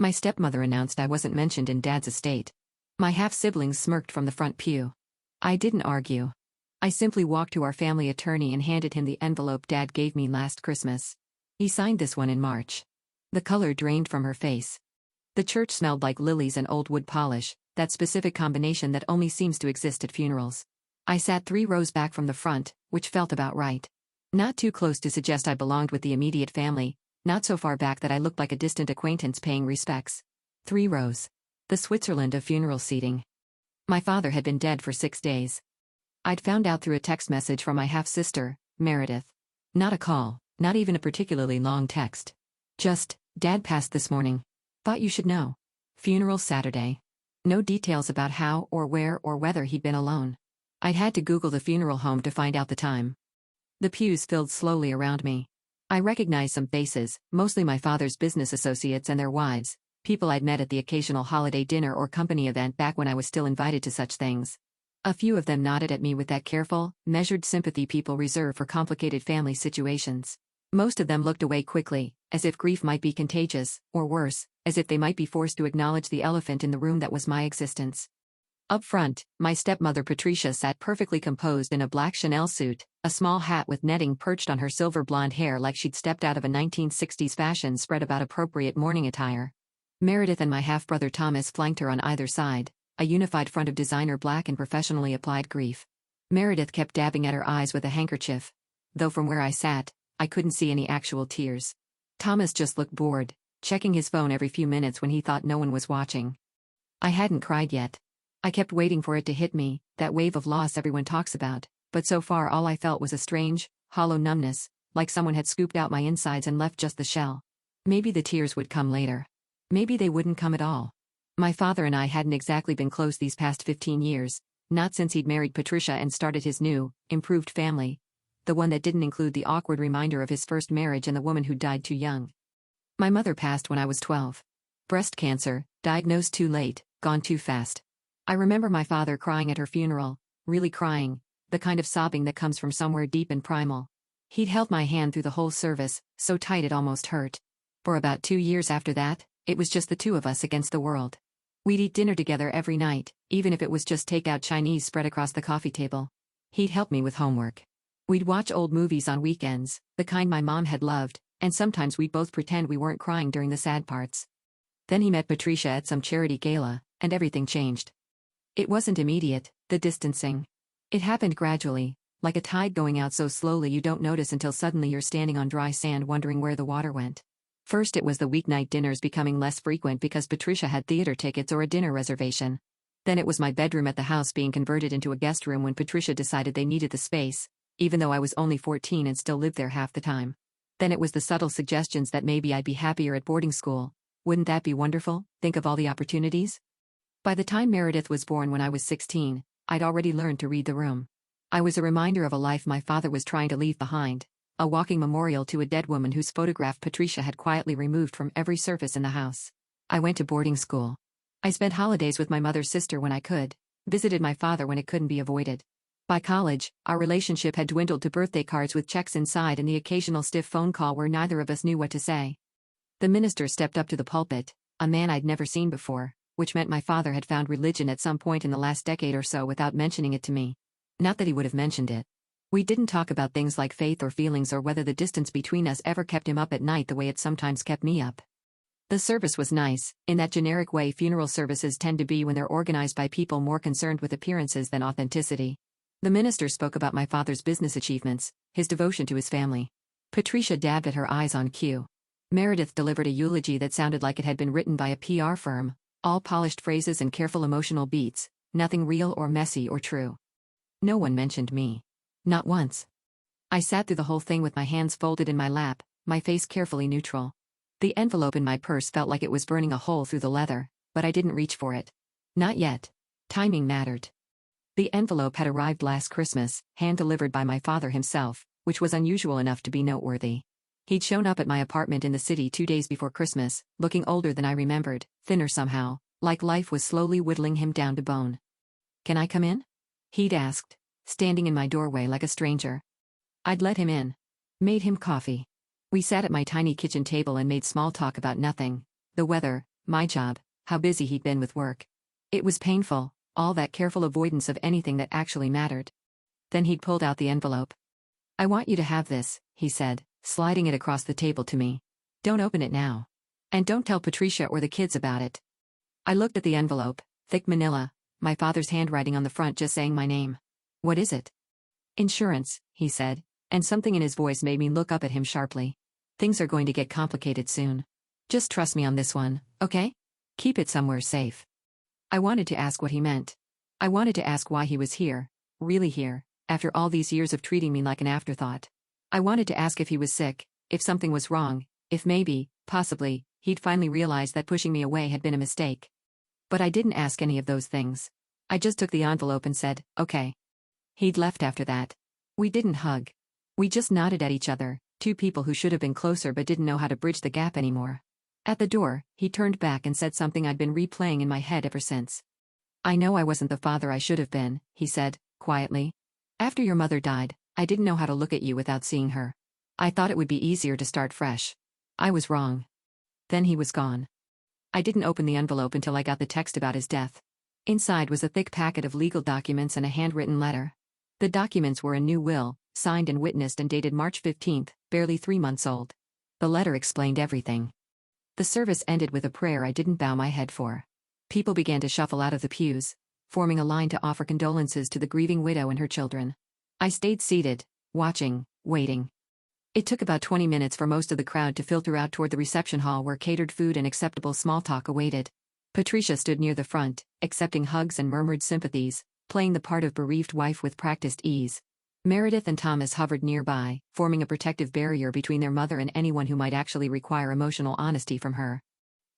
My stepmother announced I wasn't mentioned in Dad's estate. My half-siblings smirked from the front pew. I didn't argue. I simply walked to our family attorney and handed him the envelope Dad gave me last Christmas. He signed this one in March. The color drained from her face. The church smelled like lilies and old wood polish, that specific combination that only seems to exist at funerals. I sat 3 rows back from the front, which felt about right. Not too close to suggest I belonged with the immediate family, not so far back that I looked like a distant acquaintance paying respects. 3 rows. The Switzerland of funeral seating. My father had been dead for 6 days. I'd found out through a text message from my half-sister, Meredith. Not a call, not even a particularly long text. Just, Dad passed this morning. Thought you should know. Funeral Saturday. No details about how or where or whether he'd been alone. I'd had to Google the funeral home to find out the time. The pews filled slowly around me. I recognized some faces, mostly my father's business associates and their wives, people I'd met at the occasional holiday dinner or company event back when I was still invited to such things. A few of them nodded at me with that careful, measured sympathy people reserve for complicated family situations. Most of them looked away quickly, as if grief might be contagious, or worse, as if they might be forced to acknowledge the elephant in the room that was my existence. Up front, my stepmother Patricia sat perfectly composed in a black Chanel suit, a small hat with netting perched on her silver blonde hair like she'd stepped out of a 1960s fashion spread about appropriate morning attire. Meredith and my half-brother Thomas flanked her on either side, a unified front of designer black and professionally applied grief. Meredith kept dabbing at her eyes with a handkerchief. Though from where I sat, I couldn't see any actual tears. Thomas just looked bored, checking his phone every few minutes when he thought no one was watching. I hadn't cried yet. I kept waiting for it to hit me, that wave of loss everyone talks about, but so far all I felt was a strange, hollow numbness, like someone had scooped out my insides and left just the shell. Maybe the tears would come later. Maybe they wouldn't come at all. My father and I hadn't exactly been close these past 15 years, not since he'd married Patricia and started his new, improved family, the one that didn't include the awkward reminder of his first marriage and the woman who died too young. My mother passed when I was 12. Breast cancer, diagnosed too late, gone too fast. I remember my father crying at her funeral, really crying, the kind of sobbing that comes from somewhere deep and primal. He'd held my hand through the whole service, so tight it almost hurt. For about 2 years after that, it was just the two of us against the world. We'd eat dinner together every night, even if it was just takeout Chinese spread across the coffee table. He'd help me with homework. We'd watch old movies on weekends, the kind my mom had loved, and sometimes we'd both pretend we weren't crying during the sad parts. Then he met Patricia at some charity gala, and everything changed. It wasn't immediate, the distancing. It happened gradually, like a tide going out so slowly you don't notice until suddenly you're standing on dry sand wondering where the water went. First it was the weeknight dinners becoming less frequent because Patricia had theater tickets or a dinner reservation. Then it was my bedroom at the house being converted into a guest room when Patricia decided they needed the space, even though I was only 14 and still lived there half the time. Then it was the subtle suggestions that maybe I'd be happier at boarding school. Wouldn't that be wonderful? Think of all the opportunities. By the time Meredith was born when I was 16, I'd already learned to read the room. I was a reminder of a life my father was trying to leave behind, a walking memorial to a dead woman whose photograph Patricia had quietly removed from every surface in the house. I went to boarding school. I spent holidays with my mother's sister when I could, visited my father when it couldn't be avoided. By college, our relationship had dwindled to birthday cards with checks inside and the occasional stiff phone call where neither of us knew what to say. The minister stepped up to the pulpit, a man I'd never seen before, which meant my father had found religion at some point in the last decade or so without mentioning it to me. Not that he would have mentioned it. We didn't talk about things like faith or feelings or whether the distance between us ever kept him up at night the way it sometimes kept me up. The service was nice, in that generic way funeral services tend to be when they're organized by people more concerned with appearances than authenticity. The minister spoke about my father's business achievements, his devotion to his family. Patricia dabbed at her eyes on cue. Meredith delivered a eulogy that sounded like it had been written by a PR firm, all polished phrases and careful emotional beats, nothing real or messy or true. No one mentioned me. Not once. I sat through the whole thing with my hands folded in my lap, my face carefully neutral. The envelope in my purse felt like it was burning a hole through the leather, but I didn't reach for it. Not yet. Timing mattered. The envelope had arrived last Christmas, hand-delivered by my father himself, which was unusual enough to be noteworthy. He'd shown up at my apartment in the city 2 days before Christmas, looking older than I remembered, thinner somehow, like life was slowly whittling him down to bone. "Can I come in?" he'd asked, standing in my doorway like a stranger. I'd let him in. Made him coffee. We sat at my tiny kitchen table and made small talk about nothing, the weather, my job, how busy he'd been with work. It was painful, all that careful avoidance of anything that actually mattered. Then he'd pulled out the envelope. "I want you to have this," he said, sliding it across the table to me. "Don't open it now. And don't tell Patricia or the kids about it." I looked at the envelope, thick manila, my father's handwriting on the front just saying my name. "What is it?" "Insurance," he said, and something in his voice made me look up at him sharply. "Things are going to get complicated soon. Just trust me on this one, okay? Keep it somewhere safe." I wanted to ask what he meant. I wanted to ask why he was here, really here, after all these years of treating me like an afterthought. I wanted to ask if he was sick, if something was wrong, if maybe, possibly, he'd finally realized that pushing me away had been a mistake. But I didn't ask any of those things. I just took the envelope and said, "Okay." He'd left after that. We didn't hug. We just nodded at each other, two people who should have been closer but didn't know how to bridge the gap anymore. At the door, he turned back and said something I'd been replaying in my head ever since. "I know I wasn't the father I should have been," he said, quietly. "After your mother died, I didn't know how to look at you without seeing her. I thought it would be easier to start fresh. I was wrong." Then he was gone. I didn't open the envelope until I got the text about his death. Inside was a thick packet of legal documents and a handwritten letter. The documents were a new will, signed and witnessed and dated March 15th, barely 3 months old. The letter explained everything. The service ended with a prayer I didn't bow my head for. People began to shuffle out of the pews, forming a line to offer condolences to the grieving widow and her children. I stayed seated, watching, waiting. It took about 20 minutes for most of the crowd to filter out toward the reception hall where catered food and acceptable small talk awaited. Patricia stood near the front, accepting hugs and murmured sympathies, playing the part of bereaved wife with practiced ease. Meredith and Thomas hovered nearby, forming a protective barrier between their mother and anyone who might actually require emotional honesty from her.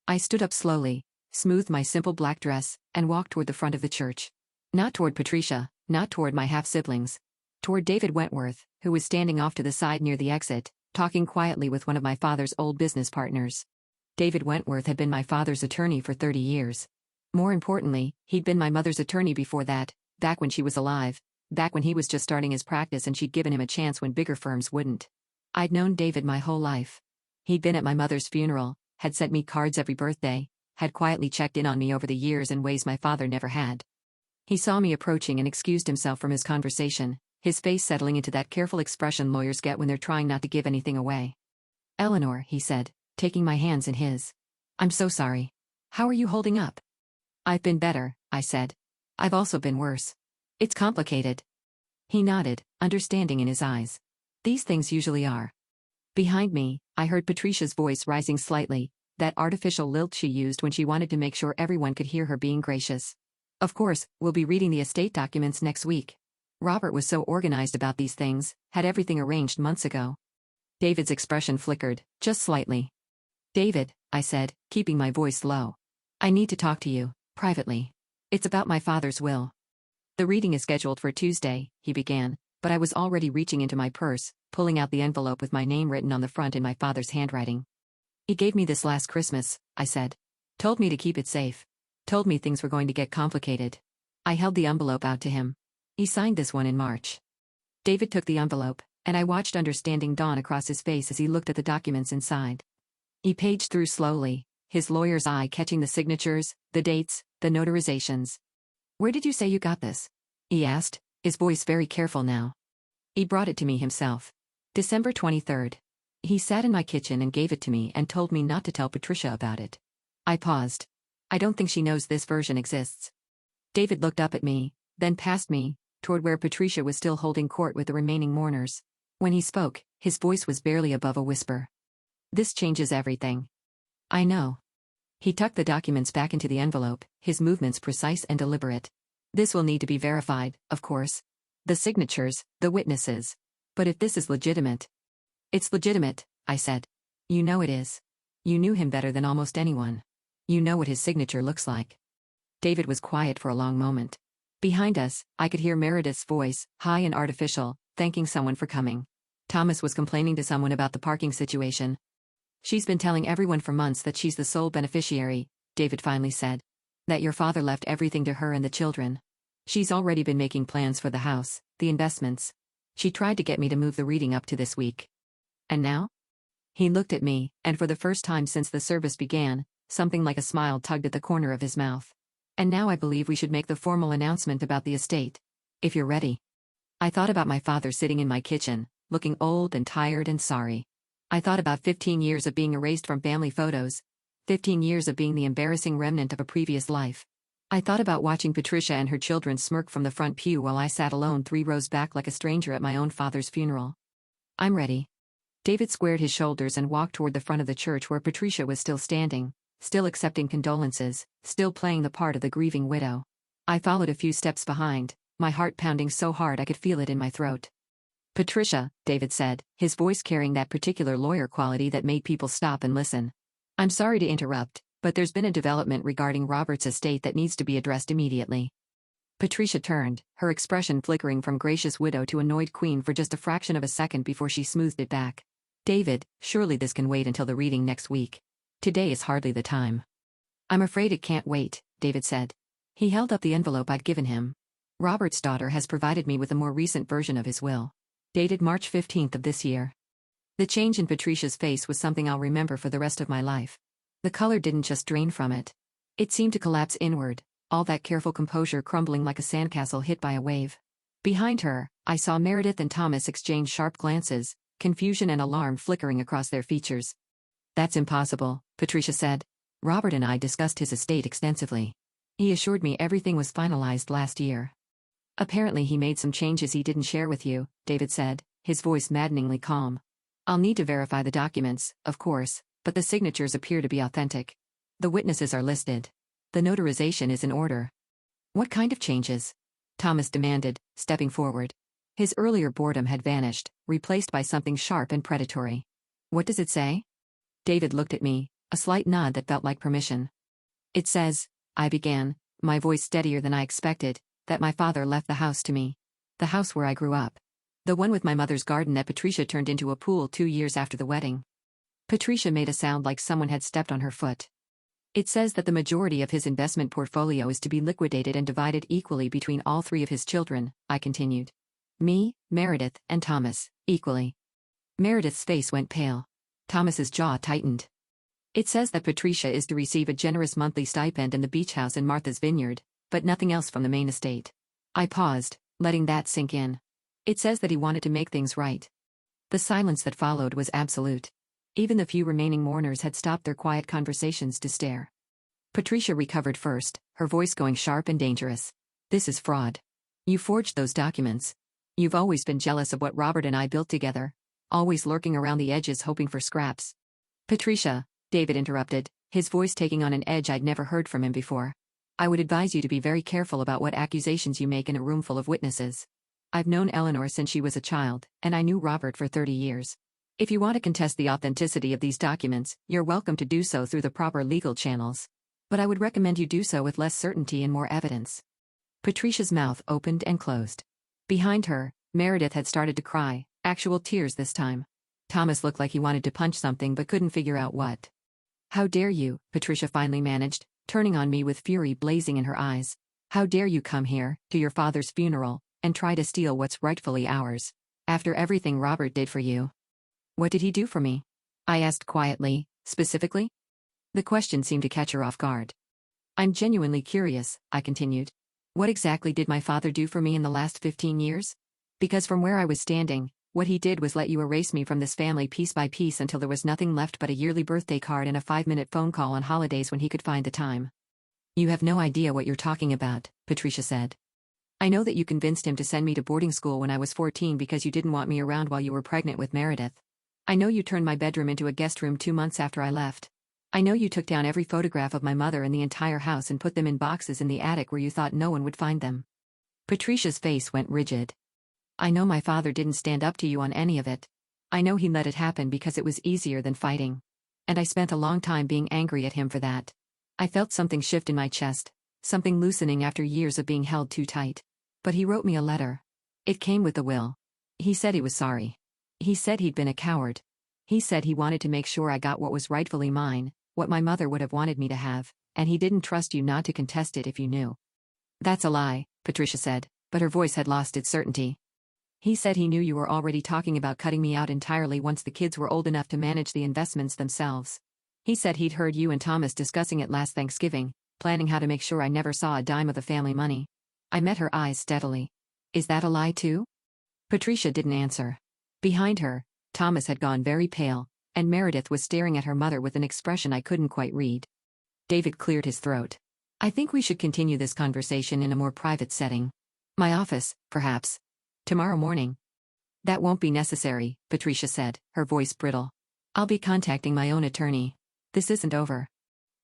I stood up slowly, smoothed my simple black dress, and walked toward the front of the church. Not toward Patricia, not toward my half-siblings. Toward David Wentworth, who was standing off to the side near the exit, talking quietly with one of my father's old business partners. David Wentworth had been my father's attorney for 30 years. More importantly, he'd been my mother's attorney before that, back when she was alive, back when he was just starting his practice and she'd given him a chance when bigger firms wouldn't. I'd known David my whole life. He'd been at my mother's funeral, had sent me cards every birthday, had quietly checked in on me over the years in ways my father never had. He saw me approaching and excused himself from his conversation, his face settling into that careful expression lawyers get when they're trying not to give anything away. "Eleanor," he said, taking my hands in his. "I'm so sorry. How are you holding up?" "I've been better," I said. "I've also been worse. It's complicated." He nodded, understanding in his eyes. These things usually are. Behind me, I heard Patricia's voice rising slightly, that artificial lilt she used when she wanted to make sure everyone could hear her being gracious. "Of course, we'll be reading the estate documents next week. Robert was so organized about these things, had everything arranged months ago." David's expression flickered, just slightly. "David," I said, keeping my voice low. "I need to talk to you, privately. It's about my father's will." "The reading is scheduled for Tuesday," he began, but I was already reaching into my purse, pulling out the envelope with my name written on the front in my father's handwriting. "He gave me this last Christmas," I said. "Told me to keep it safe. Told me things were going to get complicated." I held the envelope out to him. "He signed this one in March." David took the envelope, and I watched understanding dawn across his face as he looked at the documents inside. He paged through slowly, his lawyer's eye catching the signatures, the dates, the notarizations. "Where did you say you got this?" he asked, his voice very careful now. "He brought it to me himself. December 23rd. He sat in my kitchen and gave it to me and told me not to tell Patricia about it." I paused. "I don't think she knows this version exists." David looked up at me, then past me, toward where Patricia was still holding court with the remaining mourners. When he spoke, his voice was barely above a whisper. "This changes everything." "I know." He tucked the documents back into the envelope, his movements precise and deliberate. "This will need to be verified, of course. The signatures, the witnesses. But if this is legitimate..." "It's legitimate," I said. "You know it is. You knew him better than almost anyone. You know what his signature looks like." David was quiet for a long moment. Behind us, I could hear Meredith's voice, high and artificial, thanking someone for coming. Thomas was complaining to someone about the parking situation. "She's been telling everyone for months that she's the sole beneficiary," David finally said. "That your father left everything to her and the children. She's already been making plans for the house, the investments. She tried to get me to move the reading up to this week. And now?" He looked at me, and for the first time since the service began, something like a smile tugged at the corner of his mouth. "And now I believe we should make the formal announcement about the estate. If you're ready." I thought about my father sitting in my kitchen, looking old and tired and sorry. I thought about 15 years of being erased from family photos, 15 years of being the embarrassing remnant of a previous life. I thought about watching Patricia and her children smirk from the front pew while I sat alone 3 rows back like a stranger at my own father's funeral. "I'm ready." David squared his shoulders and walked toward the front of the church where Patricia was still standing, still accepting condolences, still playing the part of the grieving widow. I followed a few steps behind, my heart pounding so hard I could feel it in my throat. "Patricia," David said, his voice carrying that particular lawyer quality that made people stop and listen. "I'm sorry to interrupt, but there's been a development regarding Robert's estate that needs to be addressed immediately." Patricia turned, her expression flickering from gracious widow to annoyed queen for just a fraction of a second before she smoothed it back. "David, surely this can wait until the reading next week. Today is hardly the time." "I'm afraid it can't wait," David said. He held up the envelope I'd given him. "Robert's daughter has provided me with a more recent version of his will. Dated March 15th of this year." The change in Patricia's face was something I'll remember for the rest of my life. The color didn't just drain from it. It seemed to collapse inward, all that careful composure crumbling like a sandcastle hit by a wave. Behind her, I saw Meredith and Thomas exchange sharp glances, confusion and alarm flickering across their features. "That's impossible," Patricia said. "Robert and I discussed his estate extensively. He assured me everything was finalized last year." "Apparently he made some changes he didn't share with you," David said, his voice maddeningly calm. "I'll need to verify the documents, of course, but the signatures appear to be authentic. The witnesses are listed. The notarization is in order." "What kind of changes?" Thomas demanded, stepping forward. His earlier boredom had vanished, replaced by something sharp and predatory. "What does it say?" David looked at me, a slight nod that felt like permission. "It says," I began, my voice steadier than I expected, "that my father left the house to me. The house where I grew up. The one with my mother's garden that Patricia turned into a pool 2 years after the wedding." Patricia made a sound like someone had stepped on her foot. "It says that the majority of his investment portfolio is to be liquidated and divided equally between all 3 of his children," I continued. "Me, Meredith, and Thomas, equally." Meredith's face went pale. Thomas's jaw tightened. "It says that Patricia is to receive a generous monthly stipend in the beach house in Martha's Vineyard, but nothing else from the main estate." I paused, letting that sink in. "It says that he wanted to make things right." The silence that followed was absolute. Even the few remaining mourners had stopped their quiet conversations to stare. Patricia recovered first, her voice going sharp and dangerous. "This is fraud. You forged those documents. You've always been jealous of what Robert and I built together, always lurking around the edges hoping for scraps." "Patricia," David interrupted, his voice taking on an edge I'd never heard from him before. "I would advise you to be very careful about what accusations you make in a room full of witnesses. I've known Eleanor since she was a child, and I knew Robert for 30 years. If you want to contest the authenticity of these documents, you're welcome to do so through the proper legal channels. But I would recommend you do so with less certainty and more evidence." Patricia's mouth opened and closed. Behind her, Meredith had started to cry, actual tears this time. Thomas looked like he wanted to punch something but couldn't figure out what. "How dare you," Patricia finally managed, turning on me with fury blazing in her eyes. "How dare you come here, to your father's funeral, and try to steal what's rightfully ours, after everything Robert did for you?" "What did he do for me?" I asked quietly, specifically. The question seemed to catch her off guard. "I'm genuinely curious," I continued. "What exactly did my father do for me in the last 15 years? Because from where I was standing, what he did was let you erase me from this family piece by piece until there was nothing left but a yearly birthday card and a 5-minute phone call on holidays when he could find the time." "You have no idea what you're talking about," Patricia said. "I know that you convinced him to send me to boarding school when I was 14 because you didn't want me around while you were pregnant with Meredith. I know you turned my bedroom into a guest room 2 months after I left. I know you took down every photograph of my mother in the entire house and put them in boxes in the attic where you thought no one would find them." Patricia's face went rigid. "I know my father didn't stand up to you on any of it. I know he let it happen because it was easier than fighting. And I spent a long time being angry at him for that." I felt something shift in my chest, something loosening after years of being held too tight. "But he wrote me a letter. It came with the will. He said he was sorry. He said he'd been a coward. He said he wanted to make sure I got what was rightfully mine, what my mother would have wanted me to have, and he didn't trust you not to contest it if you knew." "That's a lie," Patricia said, but her voice had lost its certainty. "He said he knew you were already talking about cutting me out entirely once the kids were old enough to manage the investments themselves. He said he'd heard you and Thomas discussing it last Thanksgiving, planning how to make sure I never saw a dime of the family money. I met her eyes steadily. Is that a lie too? Patricia didn't answer. Behind her, Thomas had gone very pale, and Meredith was staring at her mother with an expression I couldn't quite read. David cleared his throat. I think we should continue this conversation in a more private setting. My office, perhaps. Tomorrow morning. That won't be necessary, Patricia said, her voice brittle. I'll be contacting my own attorney. This isn't over.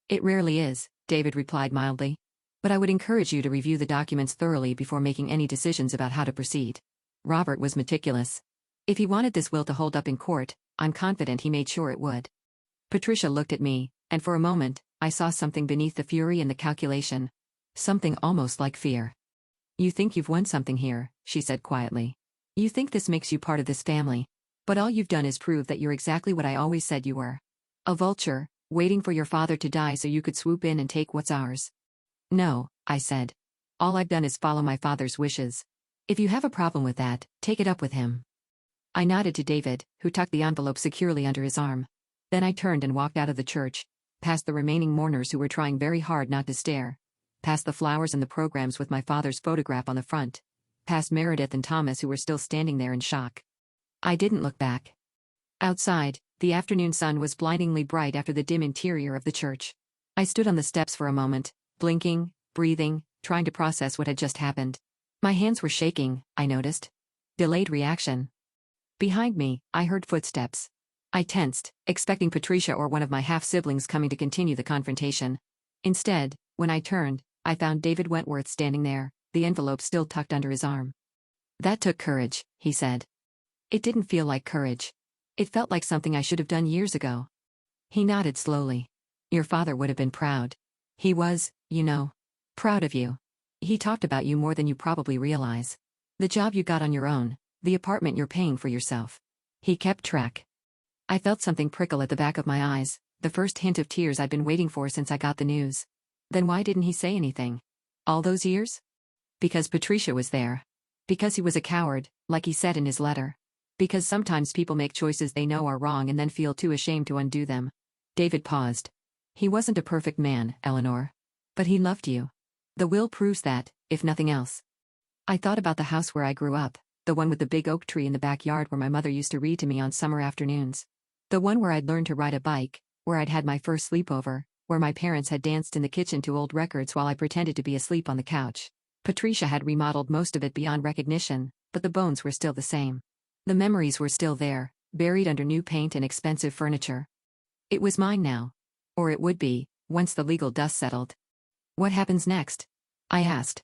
It rarely is, David replied mildly. But I would encourage you to review the documents thoroughly before making any decisions about how to proceed. Robert was meticulous. If he wanted this will to hold up in court, I'm confident he made sure it would. Patricia looked at me, and for a moment, I saw something beneath the fury and the calculation. Something almost like fear. You think you've won something here, she said quietly. You think this makes you part of this family. But all you've done is prove that you're exactly what I always said you were. A vulture, waiting for your father to die so you could swoop in and take what's ours. No, I said. All I've done is follow my father's wishes. If you have a problem with that, take it up with him. I nodded to David, who tucked the envelope securely under his arm. Then I turned and walked out of the church, past the remaining mourners who were trying very hard not to stare, past the flowers and the programs with my father's photograph on the front, past Meredith and Thomas who were still standing there in shock. I didn't look back. Outside, the afternoon sun was blindingly bright after the dim interior of the church. I stood on the steps for a moment, blinking, breathing, trying to process what had just happened. My hands were shaking, I noticed. Delayed reaction. Behind me, I heard footsteps. I tensed, expecting Patricia or one of my half-siblings coming to continue the confrontation. Instead, when I turned, I found David Wentworth standing there, the envelope still tucked under his arm. That took courage, he said. It didn't feel like courage. It felt like something I should have done years ago. He nodded slowly. Your father would have been proud. He was, you know, proud of you. He talked about you more than you probably realize. The job you got on your own, the apartment you're paying for yourself. He kept track. I felt something prickle at the back of my eyes, the first hint of tears I'd been waiting for since I got the news. Then why didn't he say anything? All those years? Because Patricia was there. Because he was a coward, like he said in his letter. Because sometimes people make choices they know are wrong and then feel too ashamed to undo them. David paused. He wasn't a perfect man, Eleanor. But he loved you. The will proves that, if nothing else. I thought about the house where I grew up, the one with the big oak tree in the backyard where my mother used to read to me on summer afternoons. The one where I'd learned to ride a bike, where I'd had my first sleepover, where my parents had danced in the kitchen to old records while I pretended to be asleep on the couch. Patricia had remodeled most of it beyond recognition, but the bones were still the same. The memories were still there, buried under new paint and expensive furniture. It was mine now. Or it would be, once the legal dust settled. What happens next? I asked.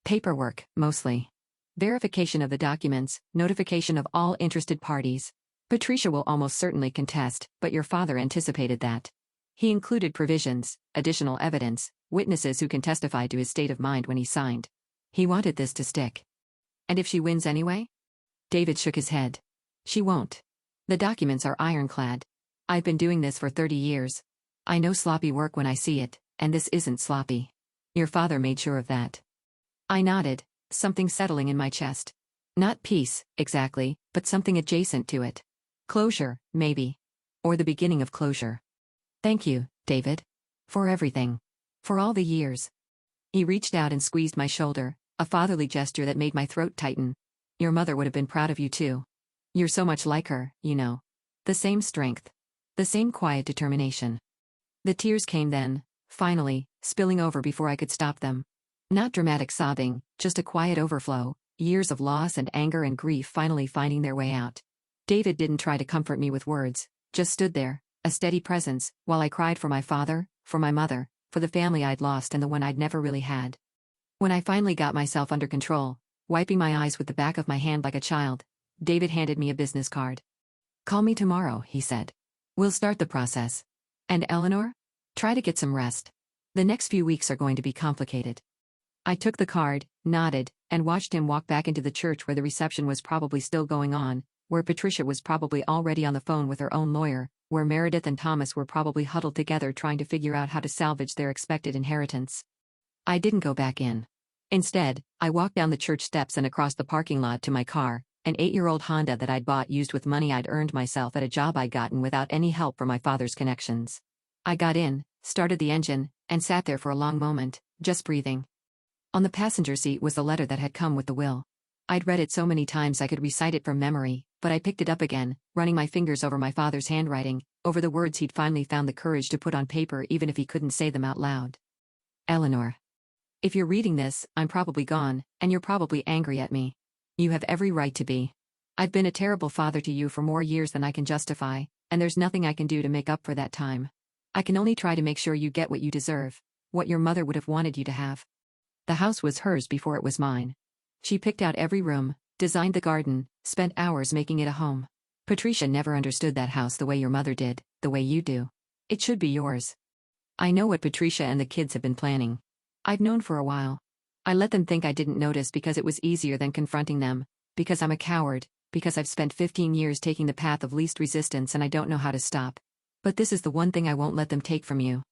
Paperwork, mostly. Verification of the documents, notification of all interested parties. Patricia will almost certainly contest, but your father anticipated that. He included provisions, additional evidence, witnesses who can testify to his state of mind when he signed. He wanted this to stick. And if she wins anyway? David shook his head. She won't. The documents are ironclad. I've been doing this for 30 years. I know sloppy work when I see it, and this isn't sloppy. Your father made sure of that. I nodded, something settling in my chest. Not peace, exactly, but something adjacent to it. Closure, maybe. Or the beginning of closure. Thank you, David. For everything. For all the years. He reached out and squeezed my shoulder, a fatherly gesture that made my throat tighten. Your mother would have been proud of you too. You're so much like her, you know. The same strength. The same quiet determination. The tears came then, finally, spilling over before I could stop them. Not dramatic sobbing, just a quiet overflow, years of loss and anger and grief finally finding their way out. David didn't try to comfort me with words, just stood there, a steady presence, while I cried for my father, for my mother, for the family I'd lost and the one I'd never really had. When I finally got myself under control, wiping my eyes with the back of my hand like a child, David handed me a business card. Call me tomorrow, he said. We'll start the process. And Eleanor? Try to get some rest. The next few weeks are going to be complicated. I took the card, nodded, and watched him walk back into the church where the reception was probably still going on, where Patricia was probably already on the phone with her own lawyer, where Meredith and Thomas were probably huddled together trying to figure out how to salvage their expected inheritance. I didn't go back in. Instead, I walked down the church steps and across the parking lot to my car, an 8-year-old Honda that I'd bought used with money I'd earned myself at a job I'd gotten without any help from my father's connections. I got in, started the engine, and sat there for a long moment, just breathing. On the passenger seat was the letter that had come with the will. I'd read it so many times I could recite it from memory, but I picked it up again, running my fingers over my father's handwriting, over the words he'd finally found the courage to put on paper even if he couldn't say them out loud. Eleanor. If you're reading this, I'm probably gone, and you're probably angry at me. You have every right to be. I've been a terrible father to you for more years than I can justify, and there's nothing I can do to make up for that time. I can only try to make sure you get what you deserve, what your mother would have wanted you to have. The house was hers before it was mine. She picked out every room, designed the garden, spent hours making it a home. Patricia never understood that house the way your mother did, the way you do. It should be yours. I know what Patricia and the kids have been planning. I've known for a while. I let them think I didn't notice because it was easier than confronting them, because I'm a coward, because I've spent 15 years taking the path of least resistance and I don't know how to stop. But this is the one thing I won't let them take from you.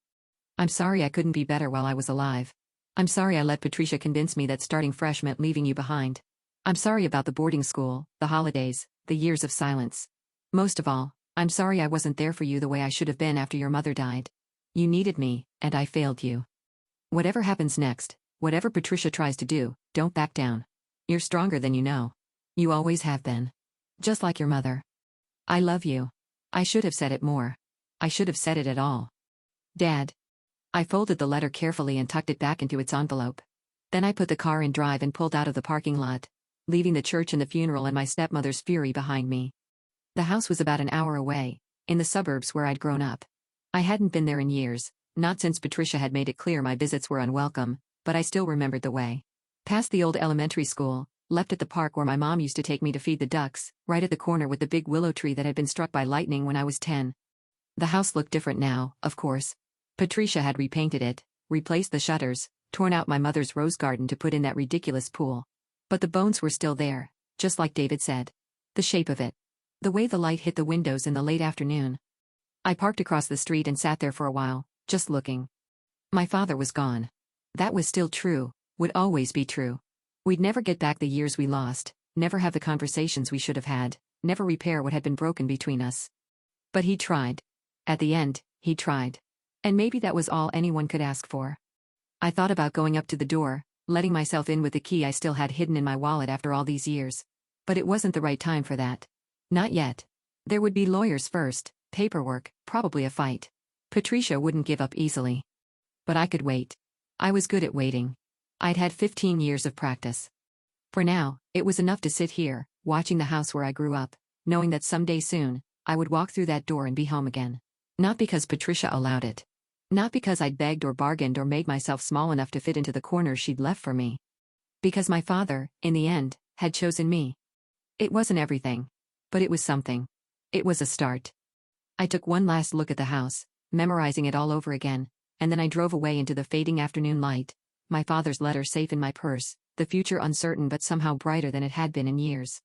I'm sorry I couldn't be better while I was alive. I'm sorry I let Patricia convince me that starting fresh meant leaving you behind. I'm sorry about the boarding school, the holidays, the years of silence. Most of all, I'm sorry I wasn't there for you the way I should have been after your mother died. You needed me, and I failed you. Whatever happens next, whatever Patricia tries to do, don't back down. You're stronger than you know. You always have been. Just like your mother. I love you. I should have said it more. I should have said it at all. Dad. I folded the letter carefully and tucked it back into its envelope. Then I put the car in drive and pulled out of the parking lot, leaving the church and the funeral and my stepmother's fury behind me. The house was about an hour away, in the suburbs where I'd grown up. I hadn't been there in years, not since Patricia had made it clear my visits were unwelcome, but I still remembered the way. Past the old elementary school, left at the park where my mom used to take me to feed the ducks, right at the corner with the big willow tree that had been struck by lightning when I was 10. The house looked different now, of course. Patricia had repainted it, replaced the shutters, torn out my mother's rose garden to put in that ridiculous pool. But the bones were still there, just like David said. The shape of it. The way the light hit the windows in the late afternoon. I parked across the street and sat there for a while, just looking. My father was gone. That was still true, would always be true. We'd never get back the years we lost, never have the conversations we should have had, never repair what had been broken between us. But he tried. At the end, he tried. And maybe that was all anyone could ask for. I thought about going up to the door, letting myself in with the key I still had hidden in my wallet after all these years. But it wasn't the right time for that. Not yet. There would be lawyers first, paperwork, probably a fight. Patricia wouldn't give up easily. But I could wait. I was good at waiting. I'd had 15 years of practice. For now, it was enough to sit here, watching the house where I grew up, knowing that someday soon, I would walk through that door and be home again. Not because Patricia allowed it. Not because I'd begged or bargained or made myself small enough to fit into the corner she'd left for me. Because my father, in the end, had chosen me. It wasn't everything. But it was something. It was a start. I took one last look at the house, memorizing it all over again, and then I drove away into the fading afternoon light, my father's letter safe in my purse, the future uncertain but somehow brighter than it had been in years.